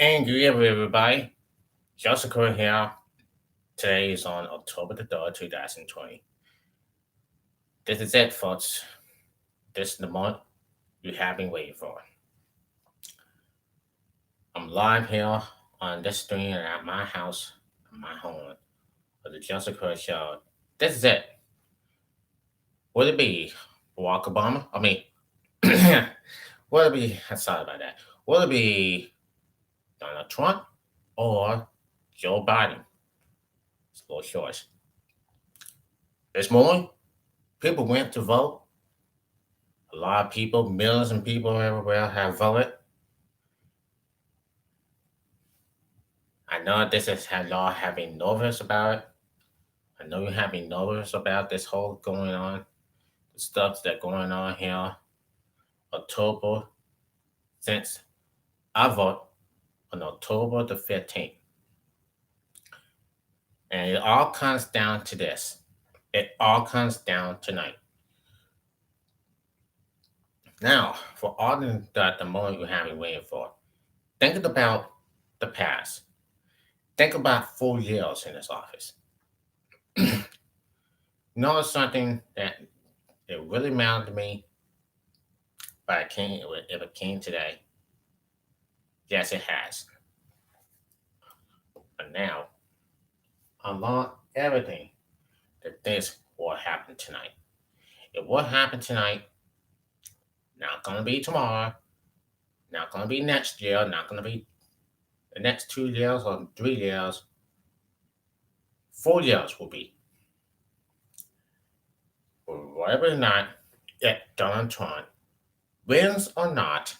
And good evening, everybody. Joseph Curry here. Today is on October the 3rd, 2020. This is it, folks. This is the month you have been waiting for. I'm live here on this stream at my house, my home, for the Joseph Curry Show. This is it. Will it be Barack Obama? Will it be, sorry about that. Will it be Donald Trump or Joe Biden? It's a little choice. This morning, people went to vote. A lot of people, millions of people everywhere have voted. I know this is how y'all have been nervous about it. I know you have been nervous about this whole going on, the stuff that's going on here. October, since I vote on October the 15th. And it all comes down to this. It all comes down tonight. Now, for all the moment you have been waiting for, think about the past. Think about 4 years in this office. Know something that it really mattered to me, but if it came today, yes, it has. But now, I want everything that this will happen tonight. It will happen tonight, not gonna be tomorrow, not gonna be next year, not gonna be the next 2 years or 3 years. 4 years will be. Whatever or not, if Donald Trump wins or not,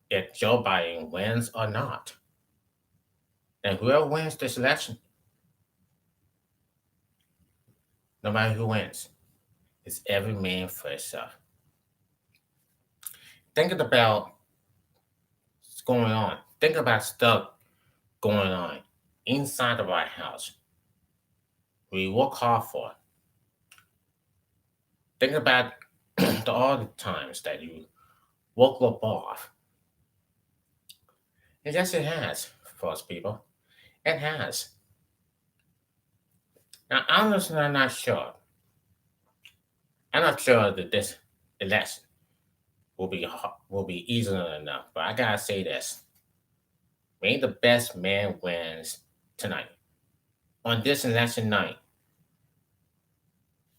if Joe Biden wins or not, and whoever wins this election, no matter who wins, it's every man for himself. Think about what's going on. Think about stuff going on inside the White House. We work hard for it. Think about all the times that you woke up off. And yes, it has, for us people. It has. Now, honestly, I'm not sure. I'm not sure that this election will be easy enough. But I gotta say this: may the best man wins tonight on this election night.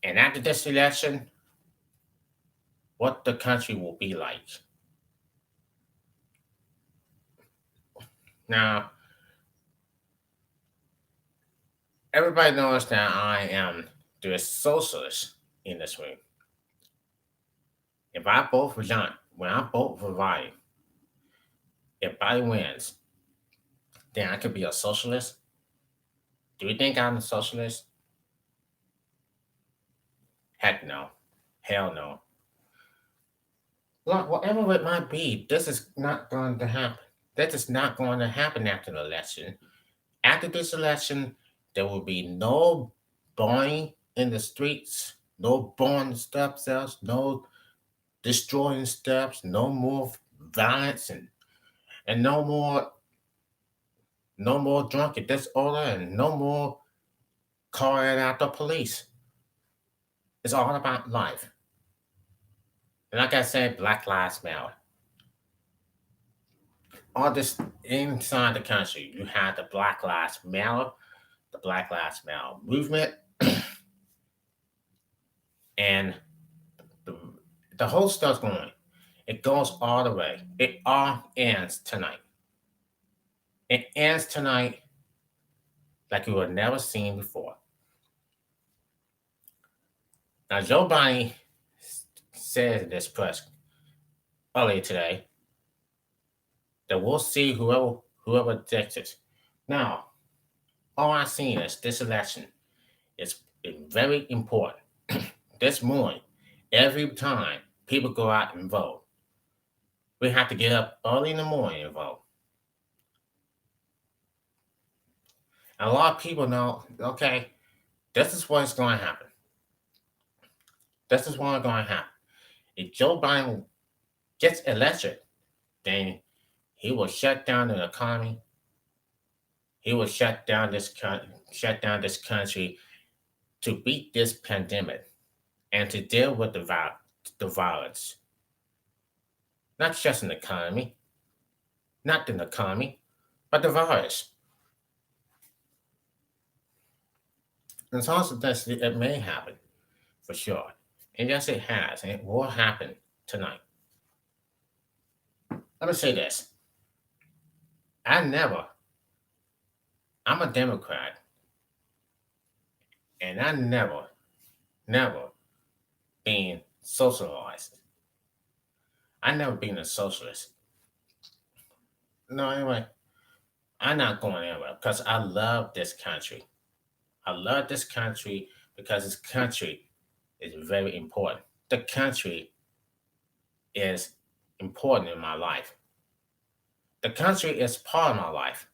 And after this election, what the country will be like. Now, everybody knows that I am the socialist in this room. If I vote for John, when I vote for Biden, if Biden wins, then I could be a socialist. Do you think I'm a socialist? Heck no. Hell no. Look, whatever it might be, this is not going to happen. That is not going to happen after the election. After this election, there will be no burning in the streets, no burning stuff cells, no destroying stuff, no more violence, and no more drunken disorder, and no more calling out the police. It's all about life. And like I said, Black Lives Matter. All this inside the country, you have the Black Lives Matter, the Black Lives Matter movement, and the, the whole stuff's going. It goes all the way. It all ends tonight. It ends tonight like you were never seen before. Now, Joe Biden said in this press earlier today that we'll see whoever takes it. Now, all I've seen is this election is very important. This morning, every time people go out and vote, we have to get up early in the morning and vote. And a lot of people know, okay, this is what's going to happen. This is what's going to happen. If Joe Biden gets elected, then he will shut down the economy. He will shut down this country to beat this pandemic and to deal with the violence. Not just an economy, not the economy, but the virus. And it's also that it may happen for sure. And yes, it has, and it will happen tonight. Let me say this. I never, I'm a Democrat, and I never been socialized. I never been a socialist. No, anyway, I'm not going anywhere because I love this country. I love this country because this country is very important. The country is important in my life. The country is part of my life.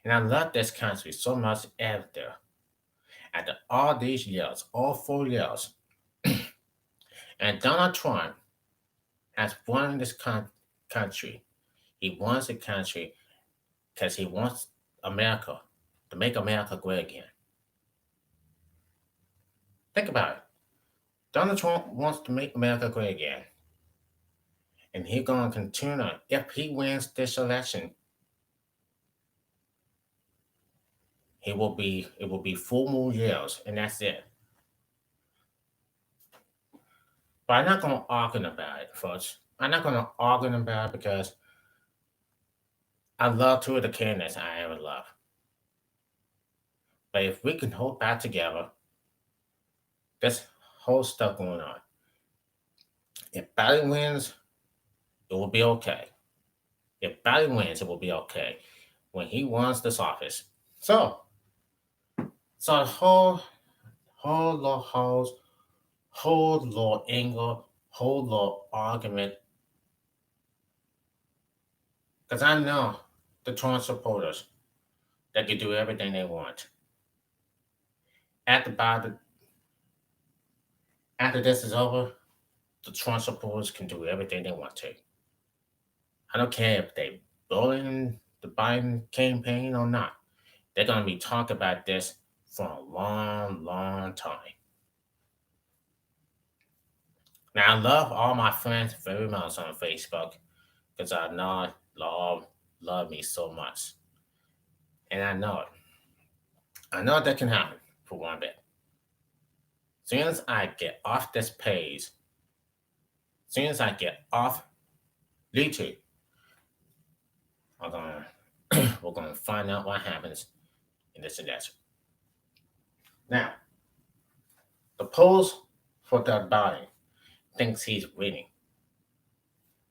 And I love this country so much after all these years, all 4 years. And Donald Trump has won this country. He wants the country because he wants America to make America great again. Think about it. Donald Trump wants to make America great again. And he's going to continue. If he wins this election, it will be 4 more years, and that's it. But I'm not going to argue about it, folks. I'm not going to argue about it because I love two of the candidates I ever love. But if we can hold back together, this whole stuff going on. If Biden wins, it will be okay. If Biden wins, it will be okay when he wants this office. So the whole law angle, whole law argument, because I know the Trump supporters that can do everything they want. After this is over, the Trump supporters can do everything they want to. I don't care if they bullying the Biden campaign or not. They're going to be talking about this for a long, long time. Now, I love all my friends very much on Facebook because I know love me so much. And I know it. I know that can happen for one bit. As soon as I get off this page, as soon as I get off YouTube, we're gonna find out what happens in this election. Now, the polls for that Biden thinks he's winning.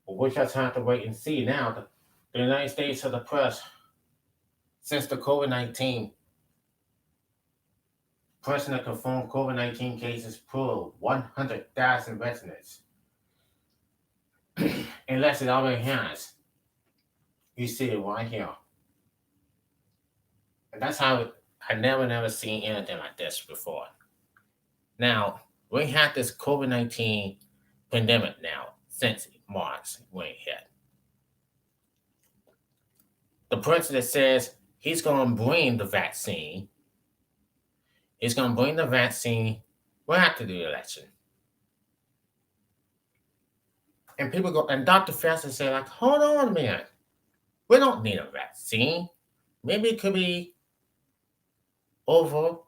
But we just have to wait and see. Now, the United States of the press, since the COVID-19, President confirmed COVID-19 cases pulled 100,000 residents. Unless it already has. You see it right here. And that's how I never seen anything like this before. Now, we had this COVID-19 pandemic now since March when it hit. The president says he's going to bring the vaccine. He's going to bring the vaccine right after the election. And people go, and Dr. Fauci said, like, hold on a minute. We don't need a vaccine. Maybe it could be over.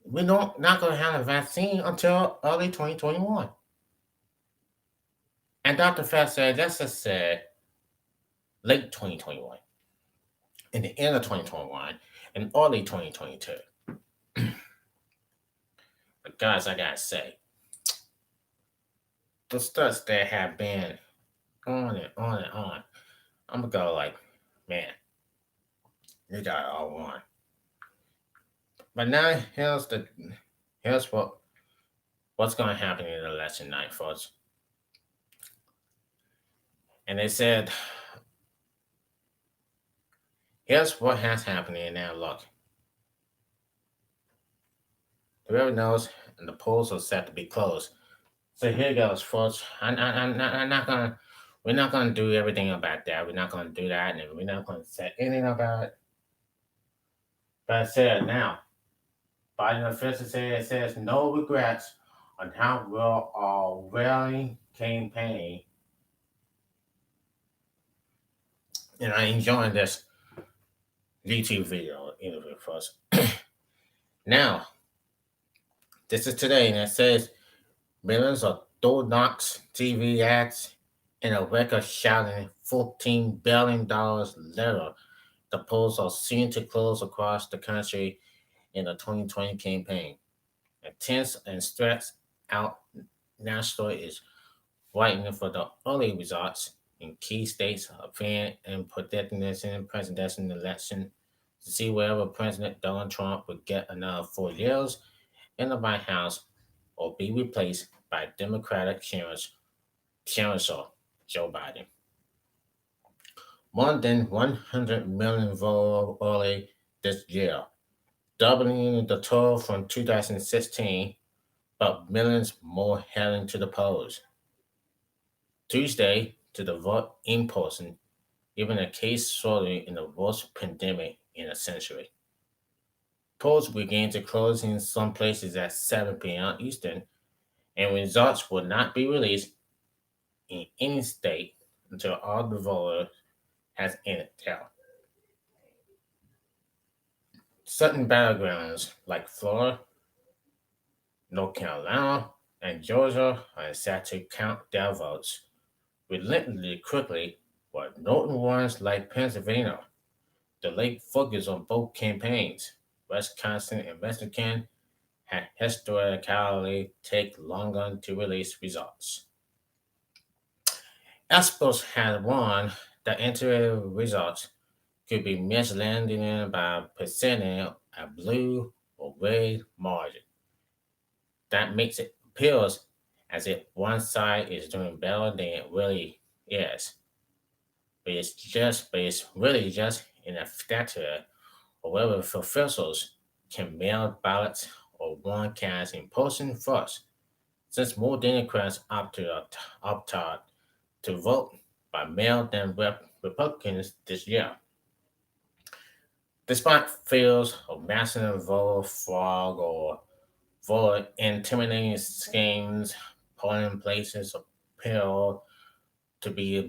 We're not going to have a vaccine until early 2021. And Dr. Fauci said, let's just say late 2021, in the end of 2021, and early 2022. But guys, I gotta say, the stuff that have been on and on and on, I'm gonna go like, man, you got it all wrong. But now here's what's gonna happen in the election night, folks. And they said, here's what has happened in now. Look, whoever knows, and the polls are set to be closed. So here goes, folks. We're we're not going to do everything about that. We're not going to do that, and we're not going to say anything about it. But I said now, Biden official said it says no regrets on how well our rally campaign, and I enjoying this YouTube video interview first. Now, this is today, and it says millions of door knocks, TV ads, and a record shouting $14 billion later. The polls are seen to close across the country in the 2020 campaign. A tense and stressed out national is waiting for the early results in key states appearing and predicting this in presidential election to see whether President Donald Trump would get another 4 years in the White House or be replaced by Democratic Chancellor Joe Biden. More than 100 million voted early this year, doubling the total from 2016, but millions more heading to the polls. Tuesday, to the vote in person, even a case shortly in the worst pandemic in a century. Polls began to close in some places at 7 p.m. Eastern, and results will not be released in any state until all the voter has ended count. Certain battlegrounds like Florida, North Carolina, and Georgia are set to count their votes relentlessly quickly, while northern ones like Pennsylvania delayed focus on both campaigns. Wisconsin and Michigan had historically take longer to release results. Experts had warned that interim results could be misleading by presenting a blue or red margin. That makes it appears as if one side is doing better than it really is. But it's really just in a factor of whether officials can mail ballots or warn candidates in person first, since more Democrats opt out to vote by mail than Republicans this year. Despite fears of massive voter fraud or voter intimidating schemes, polling places appear to be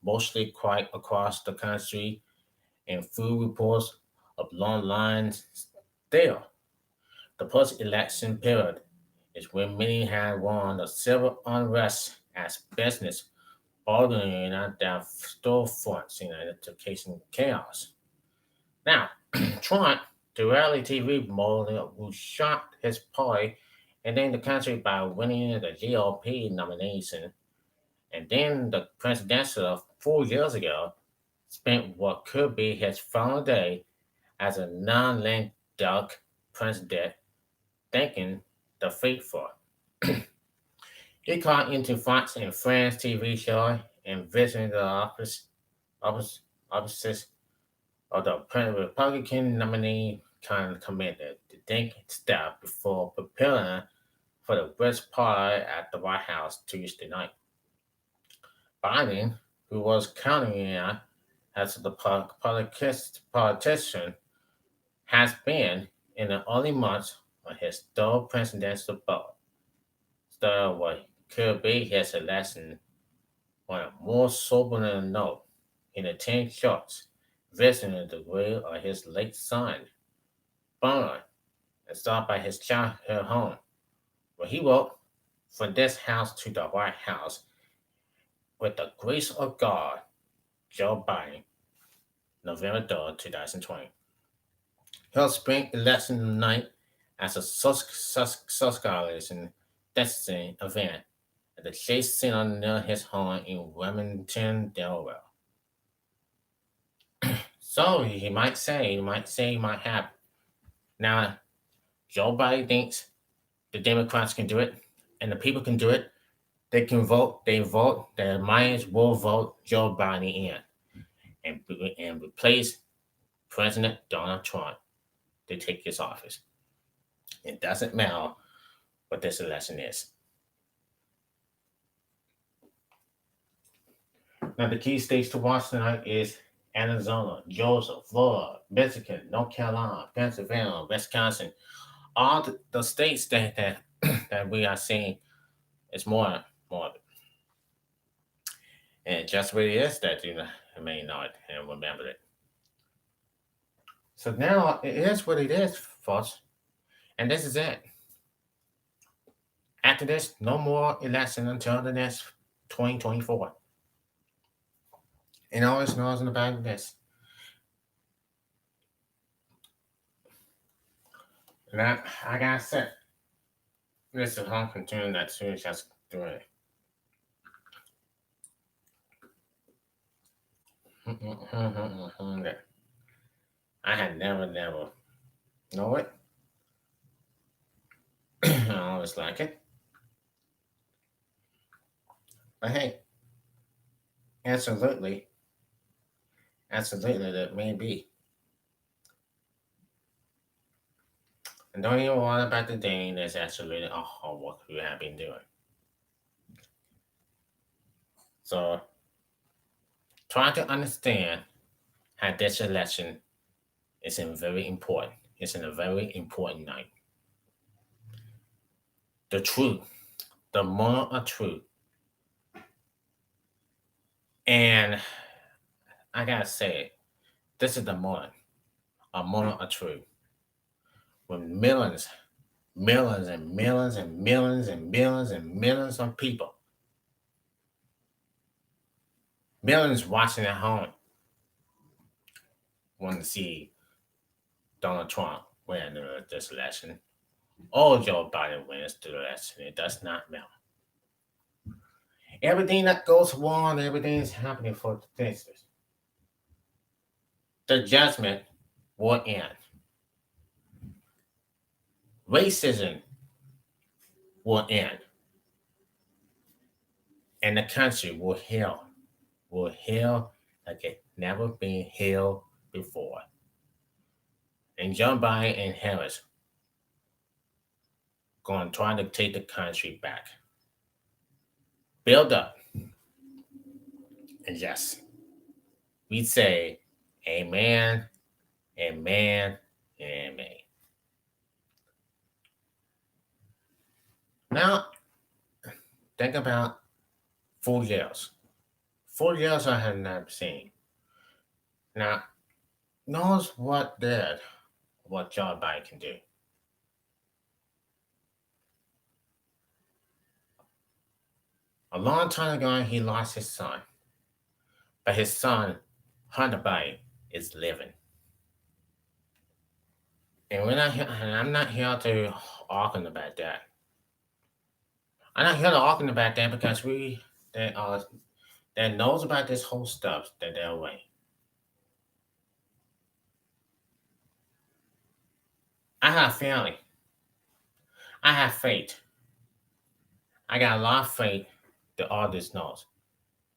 mostly quiet across the country, and few reports of long lines there. The post-election period is when many had warned of civil unrest as business ordering at their storefronts in education chaos. Now, Trump, the reality TV model who shocked his party and then the country by winning the GOP nomination, and then the presidential 4 years ago, spent what could be his final day as a non-lame duck president thanking the faithful. He called into Fox and Friends TV show and visited the office, offices of the Republican nominee committee to thank staff before preparing for the bridge party at the White House Tuesday night. Biden, who was counting in as the politician, has been in the early months of his third presidential vote. So what could be his election on a more sobering note, in the 10 shots, visiting the grave of his late son, burned and stopped by his childhood home, where he wrote, "From this house to the White House, with the grace of God, Joe Biden, November 3rd, 2020." Held spring election night as a socializing destiny event at the Chase Center near his home in Wilmington, Delaware. So he might have. Now, Joe Biden thinks the Democrats can do it and the people can do it. They vote, their minds will vote Joe Biden in and replace President Donald Trump to take his office. It doesn't matter what this election is. Now, the key states to watch tonight is Arizona, Georgia, Florida, Michigan, North Carolina, Pennsylvania, Wisconsin. All the states that that we are seeing is more, and just what it is that you may not and remember it. So now it is what it is, folks, and this is it. After this, no more election until the next 2024. And always knows in the back of this. And I gotta say, this is how continue that soon just doing it. I had never know it. I always like it. But hey, absolutely, absolutely, that may be. And don't even worry about the thing that's actually a hard work we have been doing. So try to understand how this election is in very important. It's in a very important night. The truth, the moment of truth. And I gotta say, this is the moment, a moment of truth. When millions and millions and millions and millions and millions of people, millions watching at home, want to see Donald Trump win this election. Or Joe Biden wins the election. It does not matter. Everything that goes wrong, everything is happening for the things. The judgment will end. Racism will end. And the country will heal like it never been healed before. And Joe Biden and Harris going to try to take the country back. Build up. And yes, we say amen, amen, amen. Now, think about 4 years. 4 years I have not seen. Now, knows what Joe Biden can do. A long time ago, he lost his son, but his son, Hunter Biden, is living. And I'm not here to argue about that. I'm not here to argue about that because that knows about this whole stuff that they're away. I have family. I have faith. I got a lot of faith that all this knows.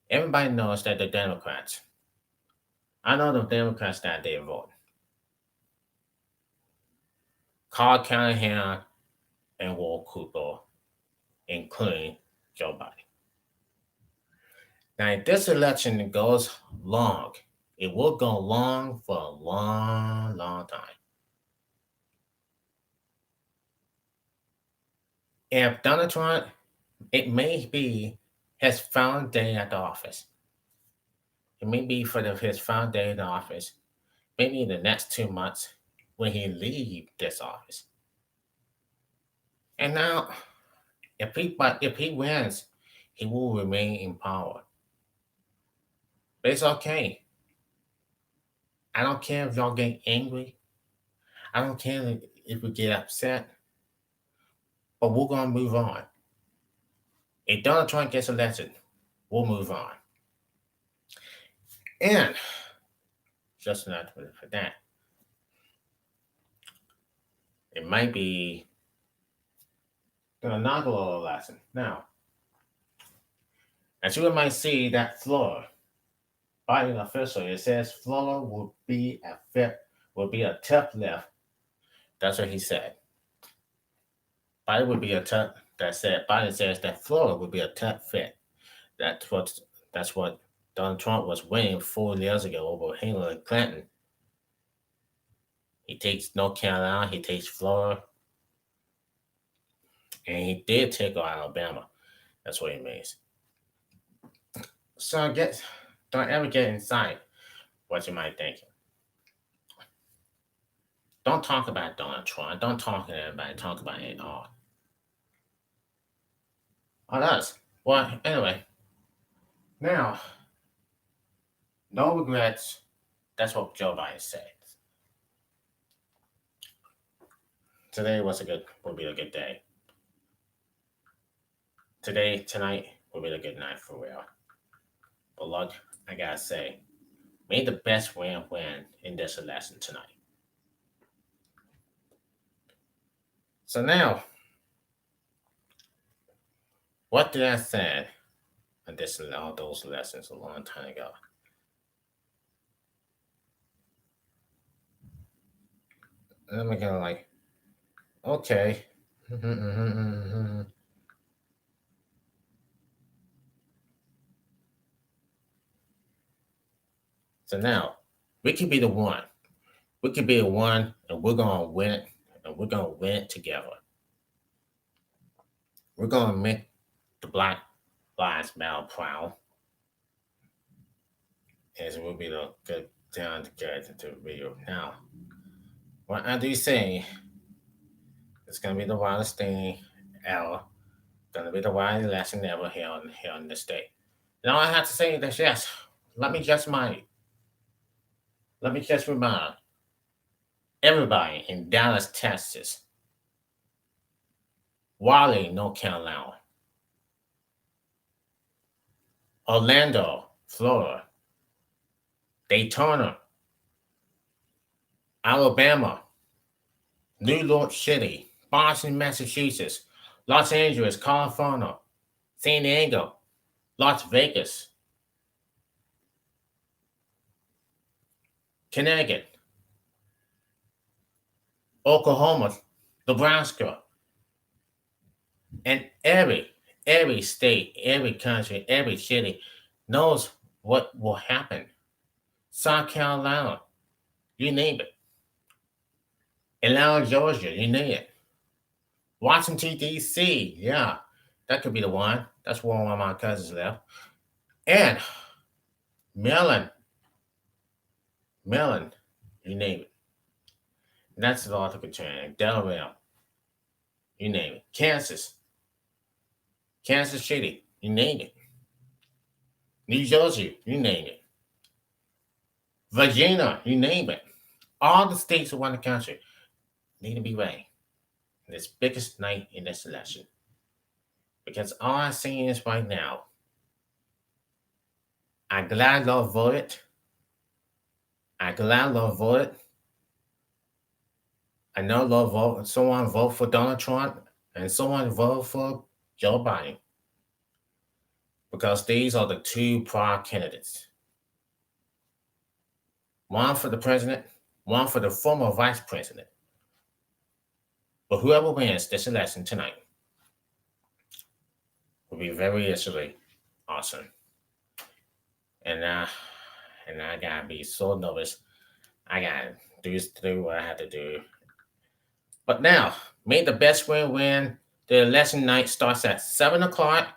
Everybody knows that the Democrats. I know the Democrats that they vote. Carl Callahan and Walt Cooper, including Joe Biden. Now, if this election goes long, it will go long for a long, long time. If Donald Trump, it may be his final day at the office. It may be for his final day in the office, maybe in the next 2 months when he leave this office. And now, if he wins, he will remain in power. But it's okay. I don't care if y'all get angry. I don't care if we get upset. But we're gonna move on. If Donald Trump gets elected, we'll move on. And just not for that, it might be the inaugural election. Now, as you might see, that Florida Biden official, it says Florida will be a tough left. That's what he said. Biden would be a tough. That said, Biden says that Florida would be a tough fit. That's what that's what Donald Trump was winning 4 years ago over Hillary Clinton. He takes North Carolina, he takes Florida, and he did take Alabama. That's what he means. So don't ever get inside what you might think. Don't talk about Donald Trump. Don't talk to anybody. Talk about NIGHR. Oh, that's well. Anyway, now no regrets. That's what Joe Biden said. Today will be a good day. Tonight will be a good night for real. But look, I gotta say, may the best win in this election tonight. So now, what did I say on all those lessons a long time ago? And I'm kind of like, okay. So now, we could be the one. We could be the one, and we're gonna win it, and we're gonna win it together. We're gonna make the Black Lives Matter proud, and it will be the good down to get into the video. Now, what I do say, it's gonna be the wildest thing ever. Gonna be the wildest election ever here in this state. And all I have to say is yes. Let me just remind everybody in Dallas, Texas, Raleigh, North Carolina, Orlando, Florida, Daytona, Alabama, New York City, Boston, Massachusetts, Los Angeles, California, San Diego, Las Vegas, Connecticut, Oklahoma, Nebraska, and every state, every country, every city knows what will happen. South Carolina, you name it. Atlanta, Georgia, you name it. Washington, D.C., yeah, that could be the one. That's where one of my cousins left. And Maryland, you name it. That's the Arthur Concern. Delaware, you name it. Kansas City, you name it. New Jersey, you name it. Virginia, you name it. All the states around the country need to be ready in this biggest night in this election. Because all I'm saying is right now, I'm glad Lord voted. I know someone voted for Donald Trump and someone voted for Joe Biden. Because these are the two prior candidates. One for the president, one for the former vice president. But whoever wins this election tonight will be very awesome. And I gotta be so nervous. I gotta do what I have to do. But now, may the best win. The election night starts at 7 o'clock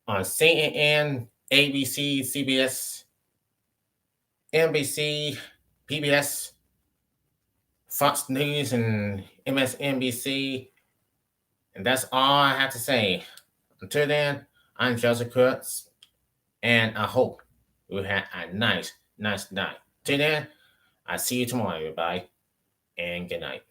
on CNN, ABC, CBS, NBC, PBS, Fox News, and MSNBC. And that's all I have to say. Until then, I'm Joseph Kurtz, and I hope we had a nice night. Till then, I'll see you tomorrow, everybody, and good night.